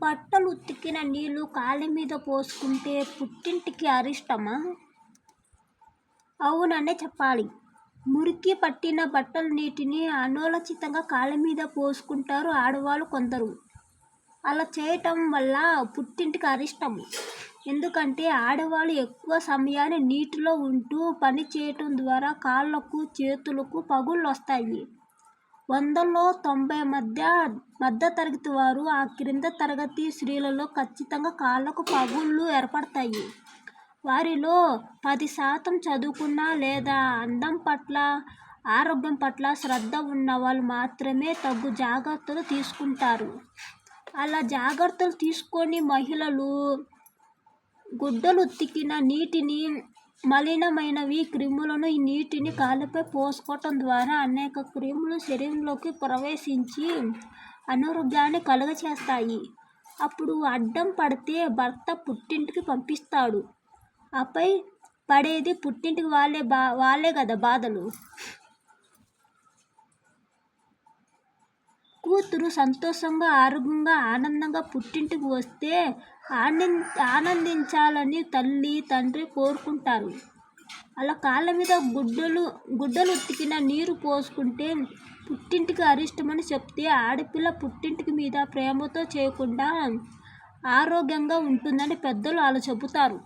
బట్టలు ఉతికిన నీళ్లు కాళ్ళ మీద పోసుకుంటే పుట్టింటికి అరిష్టమా? అవుననే చెప్పాలి. మురికి పట్టిన బట్టల నీటిని అనాలోచితంగా కాళ్ళ మీద పోసుకుంటారు ఆడవాళ్ళు కొందరు. అలా చేయటం వల్ల పుట్టింటికి అరిష్టం. ఎందుకంటే ఆడవాళ్ళు ఎక్కువ సమయాన్ని నీటిలో ఉంటూ పని చేయటం ద్వారా కాళ్ళకు చేతులకు పగుళ్ళు వస్తాయి. 100లో 90 మధ్యతరగతి వారు, ఆ క్రింద తరగతి స్త్రీలలో ఖచ్చితంగా కాళ్ళకు పగుళ్ళు ఏర్పడతాయి. వారిలో 10% చదువుకున్న లేదా అందం పట్ల, ఆరోగ్యం పట్ల శ్రద్ధ ఉన్నవాళ్ళు మాత్రమే తగు జాగ్రత్తలు తీసుకుంటారు. అలా జాగ్రత్తలు తీసుకోని మహిళలు గుడ్డలు ఉతికిన నీటిని, మలినమైనవి క్రిములను ఈ నీటిని కాళ్ళపై పోసుకోవటం ద్వారా అనేక క్రిములు శరీరంలోకి ప్రవేశించి అనారోగ్యాన్ని కలుగచేస్తాయి. అప్పుడు అడ్డం పడితే భర్త పుట్టింటికి పంపిస్తాడు. ఆపై పడేది పుట్టింటికి వాళ్ళే కదా బాధలు. కూతురు సంతోషంగా, ఆరోగ్యంగా, ఆనందంగా పుట్టింటికి వస్తే ఆనందించాలని తల్లి, తండ్రి కోరుకుంటారు. అలా కాళ్ళ మీద గుడ్డలు ఉతికిన నీరు పోసుకుంటే పుట్టింటికి అరిష్టమని చెప్తే ఆడపిల్ల పుట్టింటికి మీద ప్రేమతో చేయకుండా ఆరోగ్యంగా ఉంటుందని పెద్దలు అలా చెబుతారు.